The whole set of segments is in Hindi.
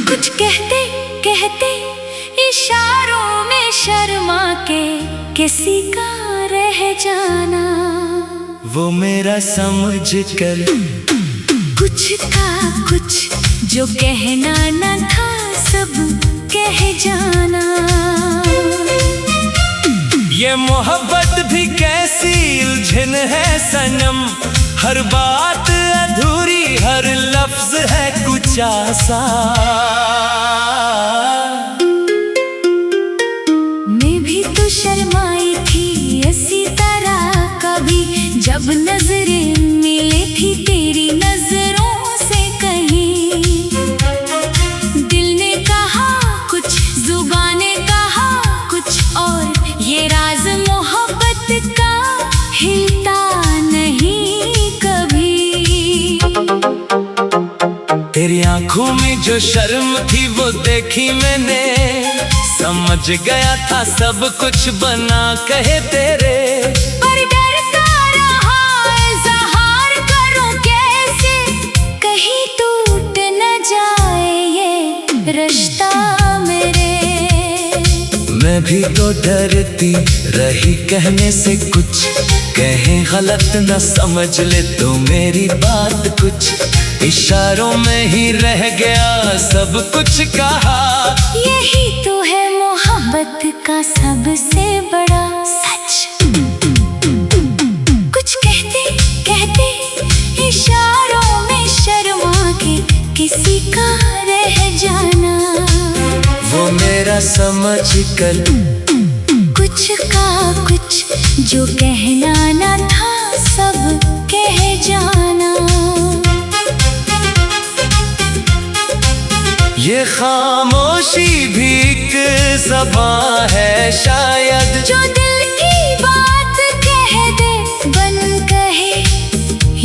कुछ कहते कहते इशारों में शर्मा के किसी का रह जाना, वो मेरा समझ कर कुछ का कुछ जो कहना न था सब कह जाना। ये मोहब्बत भी कैसी उलझन है सनम, हर बात अधूरी हर लफ्ज है कुछ आसा। मैं भी तो शर्माई थी इसी तरह कभी, जब नजरें मिली थी तेरी नजरों से कहीं। दिल ने कहा कुछ, जुबान ने कहा कुछ और, ये राज मोहब्बत का हिलता नहीं कभी। तेरी आंखों में जो शर्म थी वो देखी मैंने, समझ गया था सब कुछ बना कहे तेरे। पर डरता रहा इज़हार करूं कैसे, कहीं टूट न जाए ये रिश्ता मेरे। मैं भी तो डरती रही कहने से कुछ, कहीं गलत न समझ ले तो मेरी बात कुछ। इशारों में ही रह गया सब कुछ कहा, यही तो है मोहब्बत का सबसे बड़ा सच। कुछ कहते कहते इशारों में शर्मा के किसी का रह जाना, वो मेरा समझ कर कुछ का कुछ जो कहना न था सब कह जाना। ये खामोशी भी एक ज़बां है शायद, जो दिल की बात कह दे बन कहे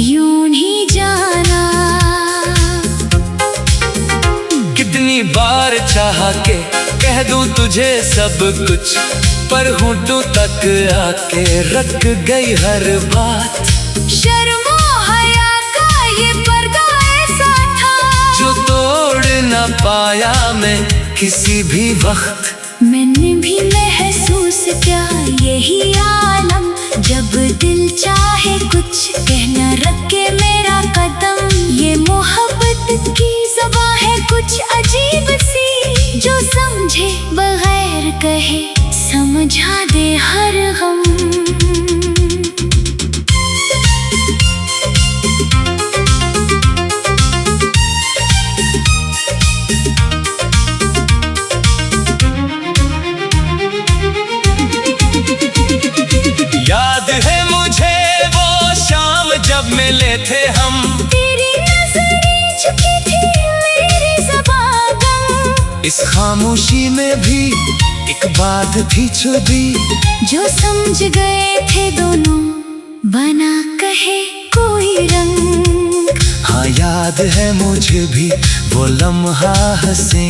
यूं ही जाना। कितनी बार चाह के कह दूं तुझे सब कुछ, पर होंठों तक आके रख गई हर बात। शर्मो हया का ये पर्दा ऐसा था, जो तोड़ न पाया मैं किसी भी वक्त। मैंने भी महसूस किया यही आलम, जब दिल चाहे कुछ कहना रखे मेरा कदम। ये मोहब्बत की ज़बां है कुछ अजीब सी, जो समझे बगैर कहे समझा दे हर गम। याद है मुझे वो शाम जब मिले थे हम, तेरी नज़रें झुकी थी मेरी ज़बां गम। इस खामोशी में भी एक बात थी छुपी, जो समझ गए थे दोनों बना कहे कोई रंग। हाँ याद है मुझे भी वो लम्हा हंसे,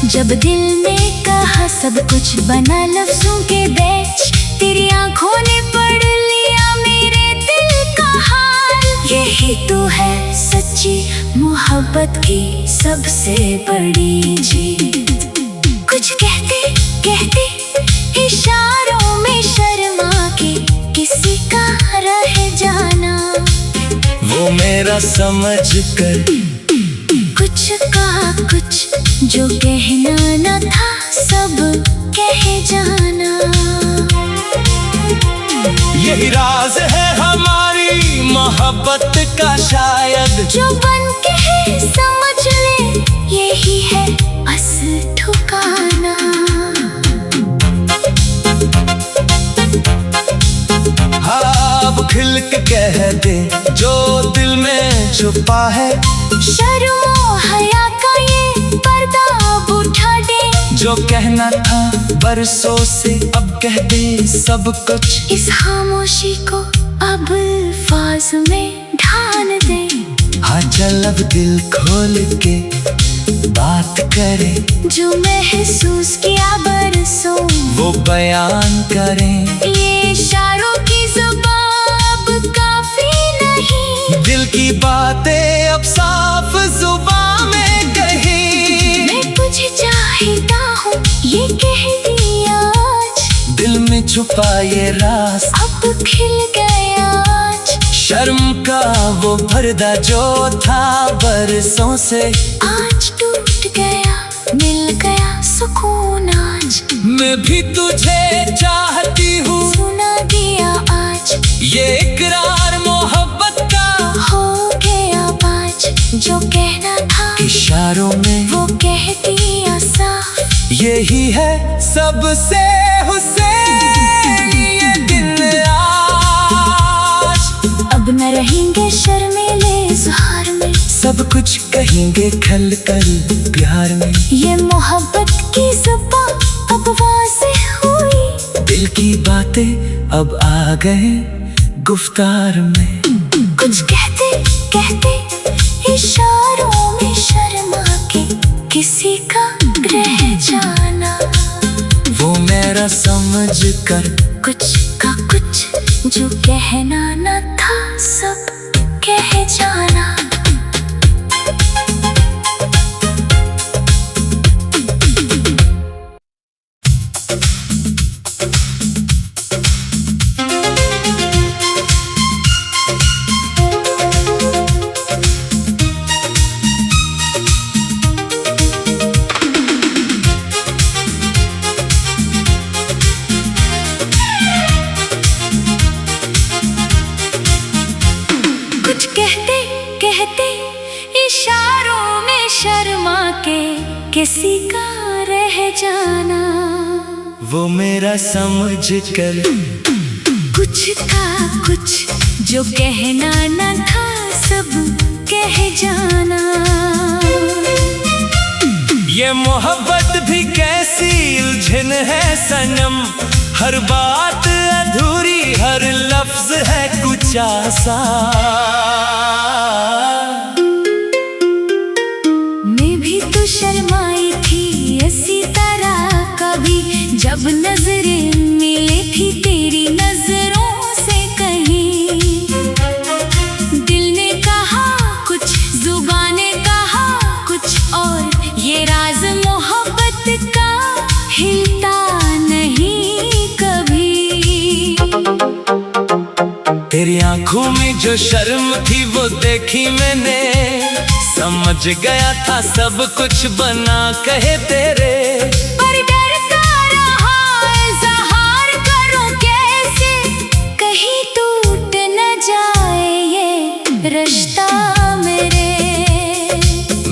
जब दिल ने कहा सब कुछ बना लफ्जों के बीच। तेरी आंखों ने पढ़ लिया मेरे दिल का हाल, यही तो है सच्ची मोहब्बत की सबसे बड़ी जीत। कुछ कहते कहते इशारों में शर्मा के किसी का रह जाना, वो मेरा समझ कर कुछ का कुछ जो कहना न था सब कह जाना। यही राज है हमारी मोहब्बत का शायद, जो बन के है समझ ले यही है बस ठुकाना। हाँ अब खिल के कह दे जो दिल में छुपा है, शर्मो हया का ये पर्दा अब उठा दे। जो कहना था बरसों से अब कह दे सब कुछ। इस खामोशी को अब अल्फाज में ढाल दे। हाँ चल अब दिल खोल के बात करें, जो महसूस किया बरसों वो बयान करें। ये इशारों की ज़ुबान काफी नहीं, दिल की बातें अब साफ जुबान में कहीं। मैं तुझे चाहता हूँ ये कह दिया आज, दिल में छुपा ये राज अब खिल गया आज। शर्म का वो पर्दा जो था बरसों से आज टूट गया, मिल गया सुकून आज। मैं भी तुझे चाहती हूँ, सुना दिया आज, ये इकरार मोहब्बत का हो गया आज। जो कहना था इशारों में वो कह दिया साफ, यही है सबसे हुसैन ये दिन आज। अब न रहेंगे शर्मीले इज़हार में, सब कुछ कहेंगे खल कर प्यार में। ये मोहब्बत की ज़ुबान अब वाज़ेह हुई, दिल की बातें अब आ गए गुफ्तार में। कुछ कहते कहते इशारों में शर्मा के किसी का रह जाना। वो मेरा समझ कर कुछ का कुछ जो कहना न था सब कह जाना। कुछ कहते कहते इशारों में शर्मा के किसी का रह जाना। वो मेरा समझ कर कुछ का कुछ जो कहना न था सब कह जाना। ये मोहब्बत भी कैसी उलझन है सनम, हर बात अधूरी हर लफ्ज है कुछ आसा। मैं भी तो शर्माई थी इसी तरह कभी, जब नजरें मिली थी तेरी नजरों से कहीं। दिल ने कहा कुछ, जुबान ने कहा कुछ और, ये राज मोहब्बत का हिलता नहीं कभी। तेरी आंखों में जो शर्म थी वो देखी मैंने, समझ गया था सब कुछ बना कहे तेरे। पर डरता रहा इज़हार करूं कैसे, कहीं टूट न जाए ये रिश्ता मेरे।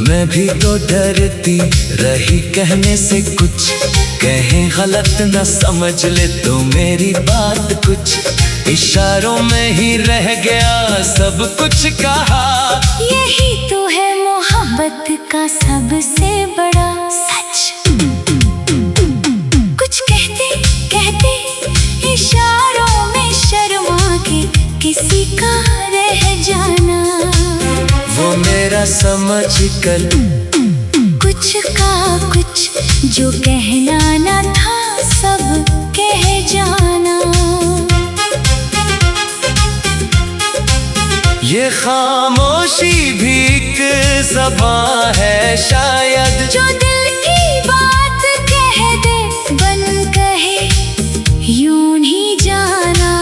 मैं भी तो डरती रही कहने से कुछ, कहीं गलत न समझ ले तो मेरी बात कुछ। इशारों में ही रह गया सब कुछ कहा, यही तो है मोहब्बत का सबसे बड़ा सच। कुछ कहते कहते इशारों में शर्मा के किसी का रह जाना। वो मेरा समझ कर कुछ का कुछ जो कहना न था सब कह जाना। ये खामोशी भी एक ज़बां है शायद, जो दिल की बात कह दे बन कहे यूं ही जाना।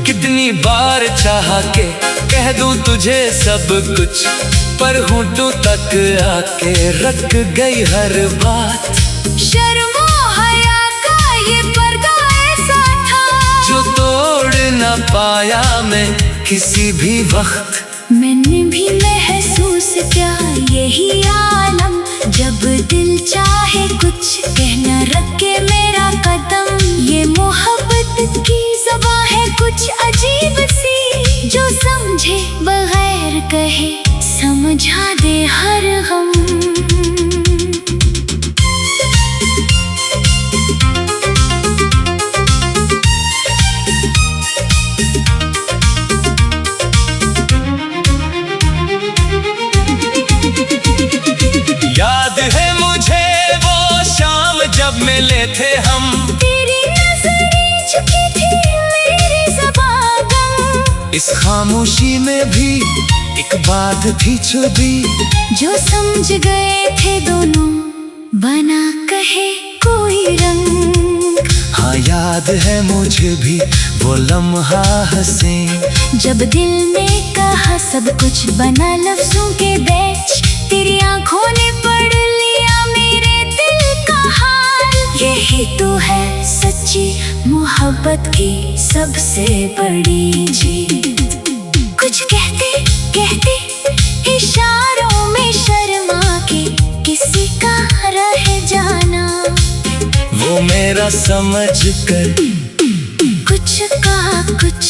कितनी बार चाहा के कह दूं तुझे सब कुछ, पर होंठों तक आके रख गई हर बात। शर्मो हया का ये पर्दा ऐसा था, जो तोड़ न पाया मैं किसी भी वक्त। मैंने भी महसूस किया यही आलम, जब दिल चाहे कुछ कहना रखे मेरा कदम। ये मोहब्बत की ज़बां है कुछ अजीब सी, जो समझे बगैर कहे समझा दे हर गम। इस खामोशी में भी एक बात थी छुपी, जो समझ गए थे दोनों बना कहे कोई रंग। हाँ याद है मुझे भी वो लम्हा हंसे, जब दिल ने कहा सब कुछ बना लफ्जों के बीच, तेरी आंखों ने पढ़ लिया मेरे दिल का हाल। यही तो है सच्ची मोहब्बत की सबसे बड़ी जीत। कुछ कहते कहते इशारों में शर्मा के किसी का रह जाना, वो मेरा समझ कर कुछ कहा कुछ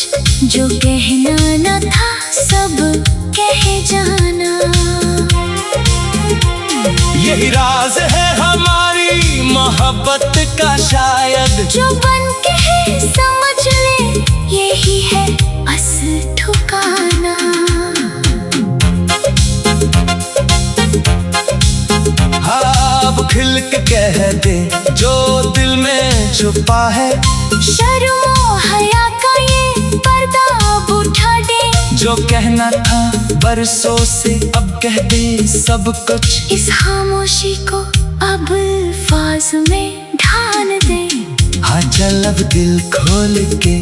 जो कहना न था सब कह जाना। यही राज है हमारी मोहब्बत का शायद, जो बन के है समझ ले यही है असल ठिकाना। हाँ अब खिल के कह दे जो दिल में छुपा है, शर्मो हया का ये पर्दा अब उठा दे। जो कहना था बरसों से अब कह दे सब कुछ, इस खामोशी को अब अल्फाज में ढाल दे। हाँ चल अब दिल खोल के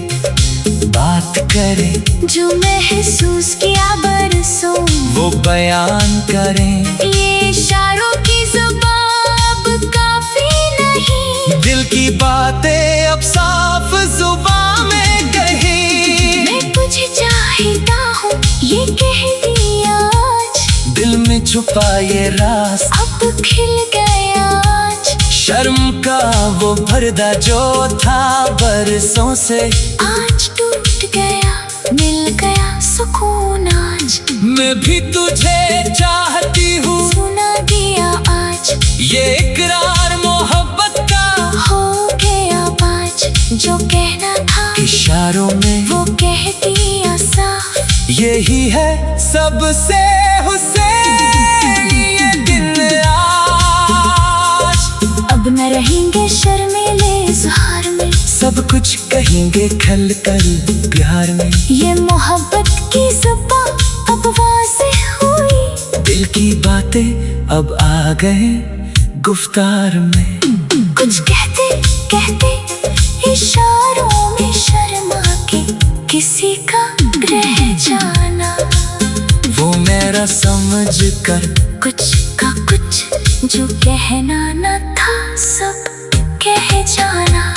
बात करें, जो महसूस किया बरसों वो बयान करें। ये इशारों की ज़ुबान अब काफी नहीं, दिल की बातें अब साफ जुबान में कहीं। मैं तुझे चाहता हूँ ये कह दिया आज, दिल में छुपा ये राज अब खिल गया आज। शर्म का वो पर्दा जो था बरसों से आज टूट गया मिल गया सुकून आज। मैं भी तुझे चाहती हूँ सुना दिया आज, ये इकरार मोहब्बत का हो गया बाज। जो कहना था इशारों में वो कह दिया साफ, यही है सबसे हुसैन ये दिन आज। अब न रहेंगे शर्मीले इज़हार में, सब कुछ कहेंगे खल कर प्यार में। ये मोहब्बत की ज़ुबान अब वाज़ेह हुई, दिल की बातें अब आ गए गुफ्तार में। कुछ कहते कहते इशारों में शर्मा के किसी का रह जाना। वो मेरा समझ कर कुछ का कुछ जो कहना न था सब कह जाना।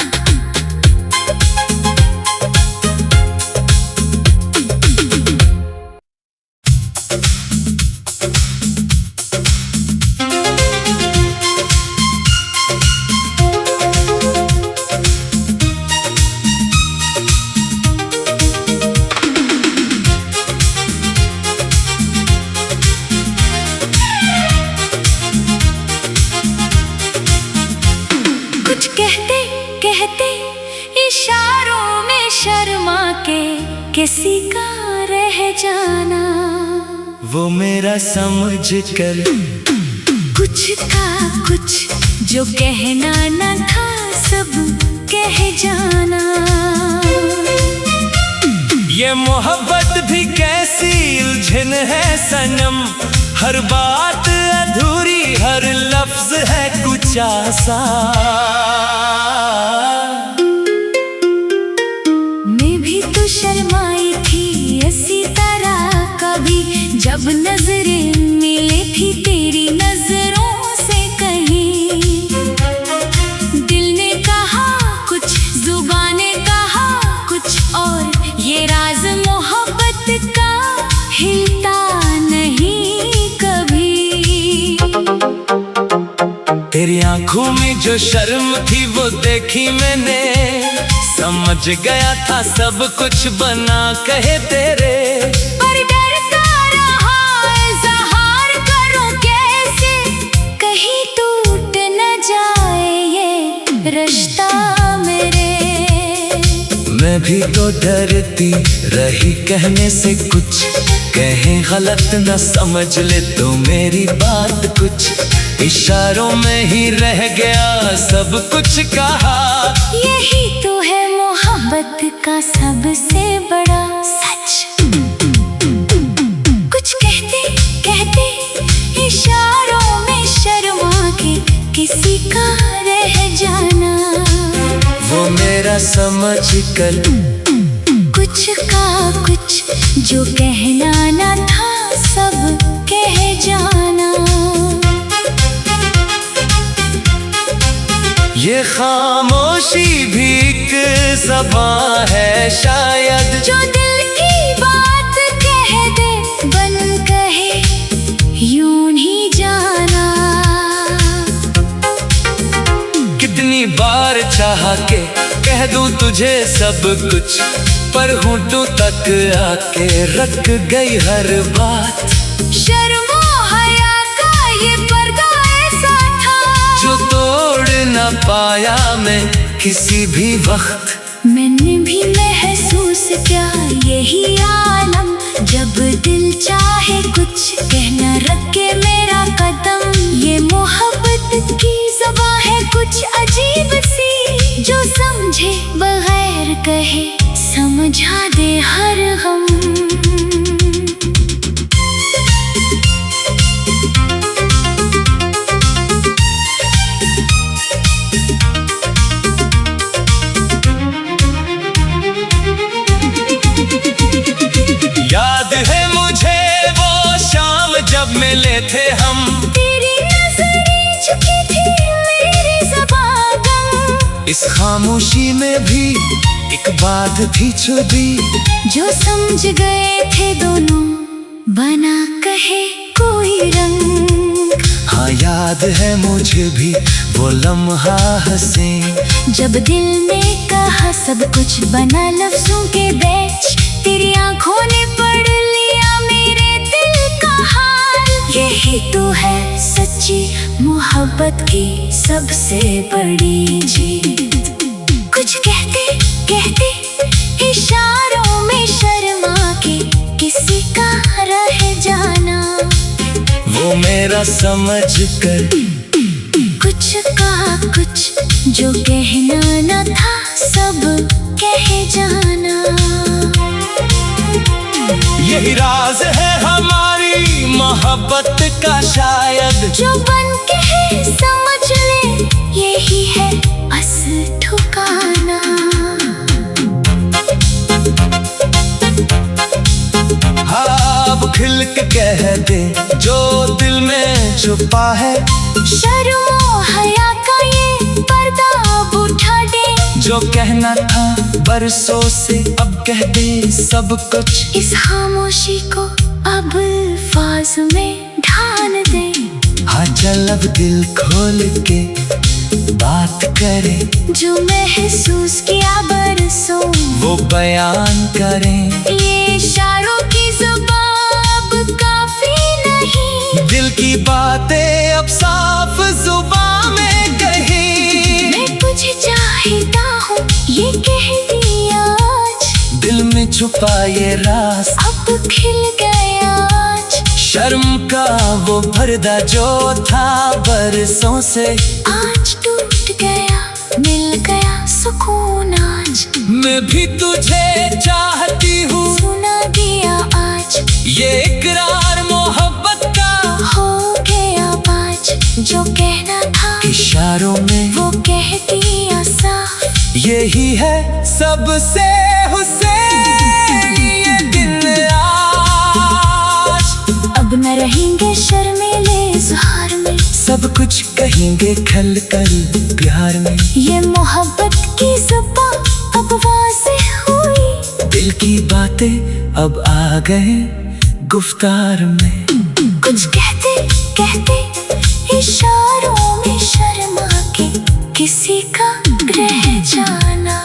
कुछ कहते कहते इशारों में शर्मा के किसी का रह जाना। वो मेरा समझ कर कुछ का कुछ जो कहना न था सब कह जाना। ये मोहब्बत भी कैसी उलझन है सनम, हर बात अधूरी हर लफ्ज है कुछ आसा। मैं भी तो शर्माई थी इसी तरह कभी, जब नजरें मिली थी तेरी नजरों से कहीं। दिल ने कहा कुछ जुबान ने कहा कुछ और, ये राज मोहब्बत का हिलता नहीं कभी। तेरी आंखों में जो शर्म थी वो देखी मैंने, समझ गया था सब कुछ बना कहे तेरे। पर डरता रहा इज़हार करूं कैसे, कहीं टूट न जाए ये रिश्ता मेरे। मैं भी तो डरती रही कहने से कुछ, कहीं गलत न समझ ले तो मेरी बात कुछ। इशारों में ही रह गया सब कुछ कहा, यही तो है मोहब्बत का सबसे बड़ा सच। मेरा समझ कर कुछ का कुछ जो कहना न था सब कह जाना। ये खामोशी भी एक ज़बां है शायद, जो दिल की बात कह दे बन कहे यूं ही जाना। कितनी बार चाहा के कह दूं तुझे सब कुछ, पर होंठों तक आके रख गई हर बात। शर्मो हया का ये पर्दा ऐसा था जो तोड़ न पाया मैं किसी भी वक्त। मैंने भी महसूस किया यही आलम, जब दिल चाहे कुछ कहना रखे मेरा कदम। ये मोहब्बत की ज़बां है कुछ अजीब सी, जो समझे बगैर कहे समझा दे हर गम। याद है मुझे वो शाम जब मिले थे हम, तेरी नज़रें झुकी थी मेरी ज़बां गम। इस खामोशी में भी एक बात थी छुपी, जो समझ गए थे दोनों बना कहे कोई रंग। हाँ याद है मुझे भी वो लम्हा हंसे, जब दिल ने कहा सब कुछ बना लफ्जों के बीच। तेरी आंखों ने पढ़ लिया मेरे दिल का हाल। यही तो है सच्ची मोहब्बत की सबसे बड़ी जीत। कुछ कहते कहते इशारों में शर्मा के किसी का रह जाना। वो मेरा समझ कर कुछ का कुछ जो कहना न था सब कह जाना। यही राज है हमारी मोहब्बत का शायद, जो बन के है समझ ले यही है असल ठिकाना। हाँ अब खिल के कह दे जो दिल में छुपा है, शर्मो हया का ये पर्दा अब उठा दे। जो कहना था बरसों से अब कह दे सब कुछ। इस खामोशी को अब अल्फाज में ढाल दे। हाँ चल अब दिल खोल के बात करे, जो महसूस किया बरसों वो बयान करें। ये इशारों की ज़ुबान अब काफी नहीं, दिल की बातें अब साफ जुबान में कही। मैं तुझे चाहता हूँ ये कह दिया आज, दिल में छुपा ये राज अब खिल गया आज। शर्म का वो पर्दा जो था बरसों से आज टूट गया मिल गया सुकून आज। मैं भी तुझे चाहती हूँ सुना दिया आज, ये इकरार मोहब्बत का हो गया आज। जो कहना था इशारों में वो कह दिया साफ। यही है सबसे हुसैन ये दिन आज। अब न रहेंगे शर्मीले इज़हार में, सब कुछ कहेंगे खल कर प्यार में। ये मोहब्बत की ज़ुबान अब वाज़ेह हुई। दिल की बातें अब आ गए गुफ्तार में। कुछ कहते कहते इशारों में शर्मा के किसी का रह जाना।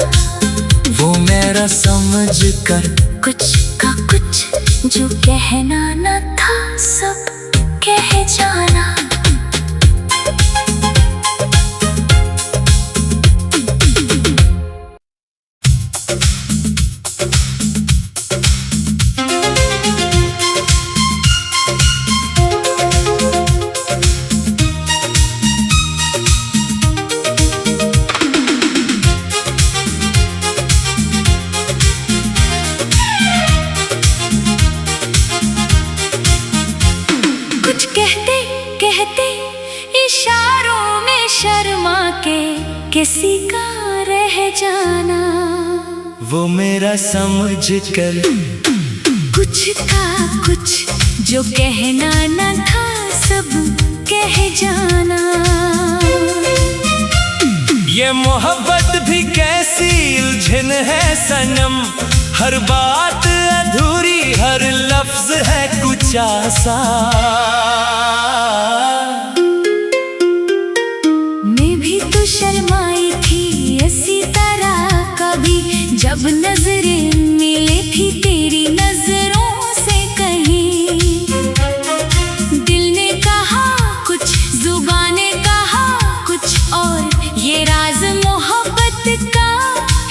वो मेरा समझ कर कुछ का कुछ जो कहना न था सब कह जाना। कुछ कहते कहते इशारों में शर्मा के किसी का रह जाना। वो मेरा समझ कर कुछ का कुछ जो कहना न था सब कह जाना। ये मोहब्बत भी कैसी उलझन है सनम, हर बात अधूरी हर लफ्ज है कुछ आसा। मैं भी तो शर्माई थी इसी तरह कभी, जब नजरें मिली थी तेरी नजरों से कहीं। दिल ने कहा कुछ, जुबान ने कहा कुछ और, ये राज मोहब्बत का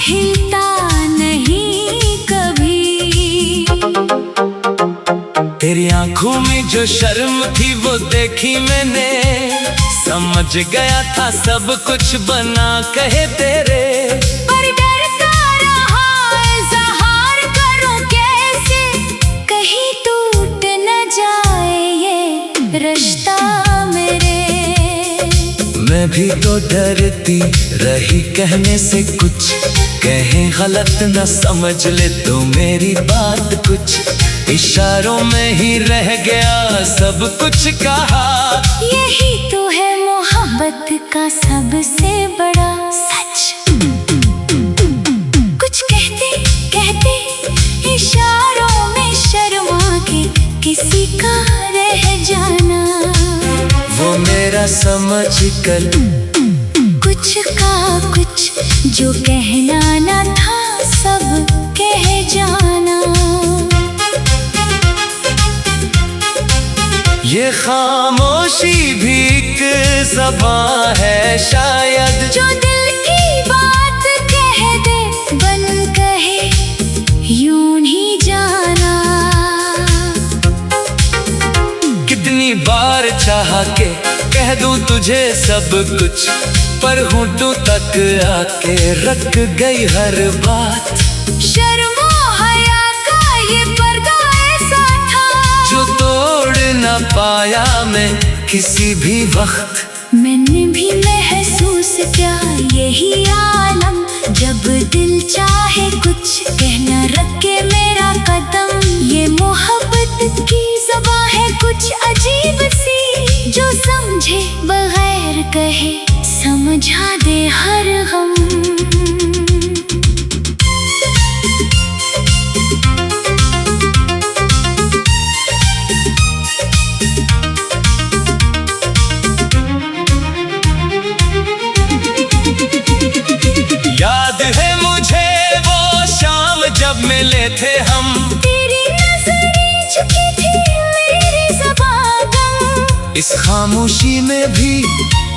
हिलता नहीं कभी। तेरी आंखों में जो शर्म थी वो देखी मैंने, समझ गया था सब कुछ बना कहे तेरे। पर डरता रहा इज़हार करूं कैसे, कहीं टूट न जाए ये रिश्ता मेरे। मैं भी तो डरती रही कहने से कुछ, कहीं गलत न समझ ले तो मेरी बात कुछ। इशारों में ही रह गया सब कुछ कहा। यही तो है मोहब्बत का सबसे बड़ा सच। कुछ कहते कहते इशारों में शर्मा के किसी का रह जाना। वो मेरा समझ कर कुछ का कुछ जो कहना न था सब कह जाना। ये खामोशी भी एक ज़बां है शायद, जो दिल की बात कह दे बन कहे यूं ही जाना। कितनी बार चाह के कह दूं तुझे सब कुछ, पर होंठों तक आके रख गई हर बात। शर्मो हया का ये पर्दा ऐसा था, जो तोड़ न पाया मैं किसी भी वक्त। मैंने भी महसूस किया यही आलम, जब दिल चाहे कुछ कहना रखे मेरा कदम। ये मोहब्बत की ज़बां है कुछ अजीब सी, जो समझे बगैर कहे समझा दे हर गम। याद है मुझे वो शाम जब मिले थे हम, तेरी नजरें झुकी थी मेरी ज़बां गम। इस खामोशी में भी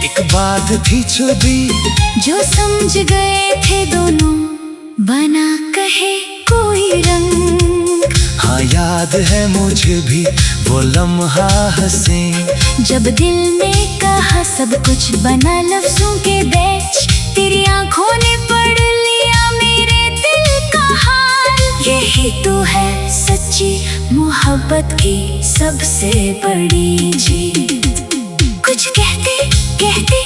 एक बात थी छुपी, जो समझ गए थे दोनों बना कहे कोई रंग। हाँ याद है मुझे भी वो लम्हा हंसे, जब दिल ने कहा सब कुछ बना लफ्जों के बीच। तेरी आंखों ने पढ़ लिया मेरे दिल का हाल। यही तो है सच्ची मोहब्बत की सबसे बड़ी जीत। कुछ कहते कहते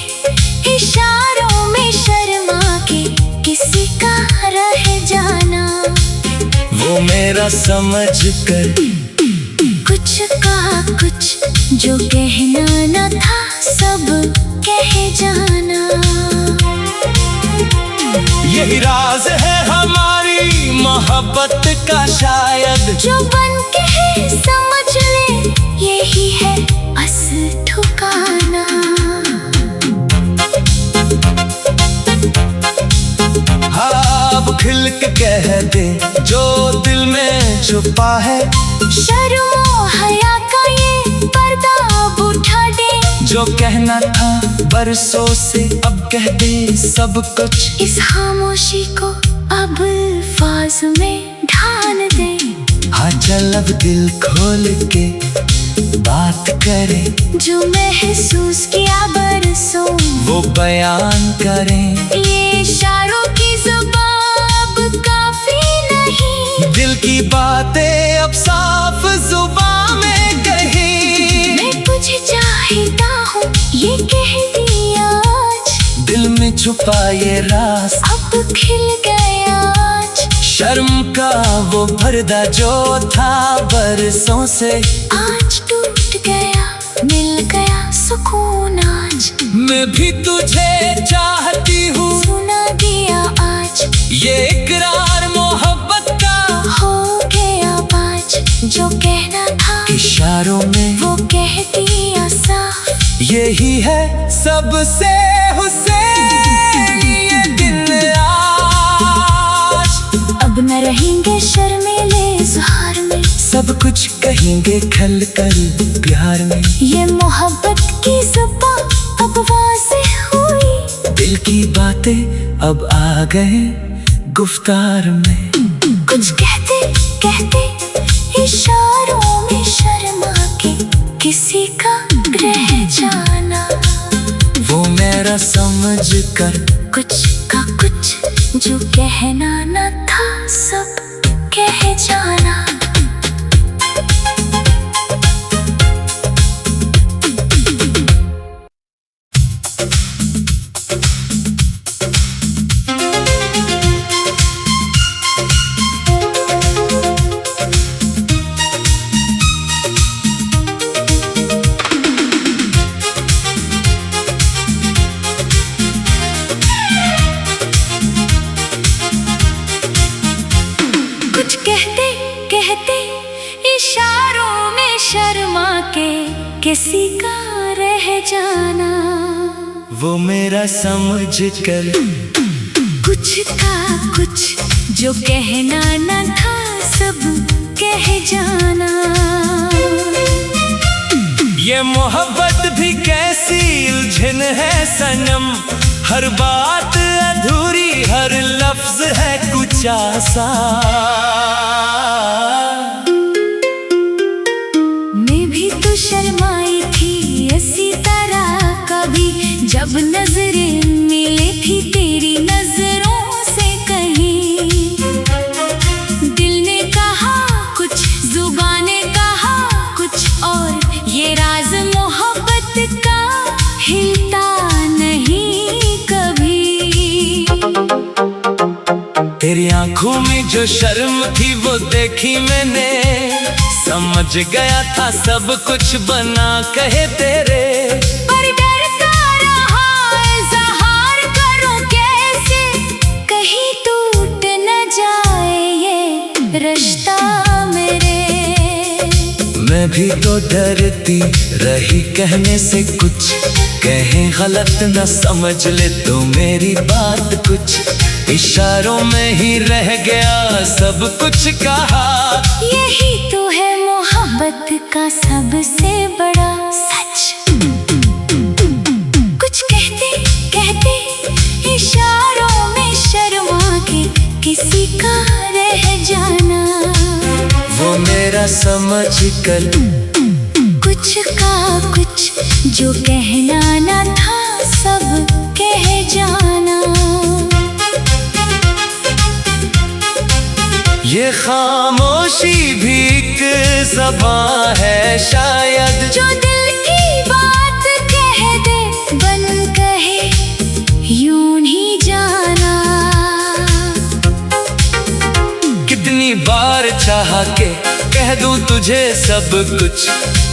इशारों में शर्मा के किसी का रह जाना। वो मेरा समझ कर कुछ का कुछ जो कहना न था सब कह जाना। यही राज है हमारी मोहब्बत का शायद, जो बन के है समझ ले यही है असल ठिकाना। हाँ अब खिल के कह दे जो दिल में छुपा है, शर्मो हया का ये पर्दा अब उठा दे। जो कहना था बरसों से अब कह दे सब कुछ। इस खामोशी को अब अल्फाज में ढाल दे। हाँ चल अब दिल खोल के बात करे, जो महसूस किया बरसों वो बयान करें। ये इशारों की ज़बान अब काफी नहीं, दिल की बातें अब साफ जुबान में कहीं। मैं तुझे चाहता हूँ ये कह दिया आज। दिल में छुपा ये राज अब खिल गया आज। शर्म का वो पर्दा जो था बरसों से आज टूट गया, मिल गया सुकून आज। मैं भी तुझे चाहती हूँ, सुना दिया आज। ये इकरार मोहब्बत का हो गया आज, जो कहना था इशारों में वो कह दिया साफ। यही है सबसे हुसैन ये दिन आज। अब न रहेंगे शर्मीले इज़हार में, सब कुछ कहेंगे खल कर प्यार में। ये मोहब्बत की ज़ुबां अब वाज़ेह हुई। दिल की बातें अब आ गए गुफ्तार में। कुछ कहते कहते इशारों में शर्मा के किसी का रह जाना। वो मेरा समझ कर कुछ का कुछ जो कहना न था सब कह जाना। कुछ कहते कहते इशारों में शर्मा के किसी का रह जाना। वो मेरा समझ कर कुछ का कुछ जो कहना न था सब कह जाना। ये मोहब्बत भी कैसी उलझन है सनम, हर बात अधूरी हर लफ्ज है कुछ आसा। मैं भी तो शर्माई थी इसी तरह कभी, जब नजरें मिली थी तेरी नजरों से कहीं। दिल ने कहा कुछ, जुबान ने कहा कुछ और, ये राज मोहब्बत का हिलता नहीं कभी। तेरी आंखों में जो शर्म थी वो देखी मैंने, समझ गया था सब कुछ बना कहे तेरे। पर डरता रहा इज़हार करूं कैसे, कहीं टूट न जाए ये रिश्ता मेरे। मैं भी तो डरती रही कहने से कुछ, कहीं गलत न समझ ले तो मेरी बात कुछ। इशारों में ही रह गया सब कुछ कहा। यही तो है मोहब्बत का सबसे बड़ा सच। कुछ कहते कहते इशारों में शर्मा के किसी का रह जाना। वो मेरा समझ कर कुछ का कुछ जो कहना न था सब कह जाना। ये खामोशी भी एक ज़बां है शायद, जो दिल की बात कह दे बन कहे यूं ही जाना। कितनी बार चाहा के कह दूं तुझे सब कुछ,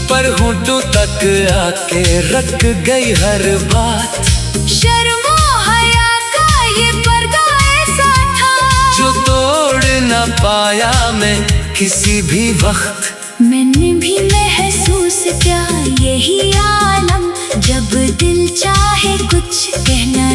पर होंठों तक आके रख गई हर बात। शर्मो हया का ये पर्दा ऐसा था, जो तोड़ न पाया मैं किसी भी वक्त। मैंने भी महसूस किया यही आलम, जब दिल चाहे कुछ कहना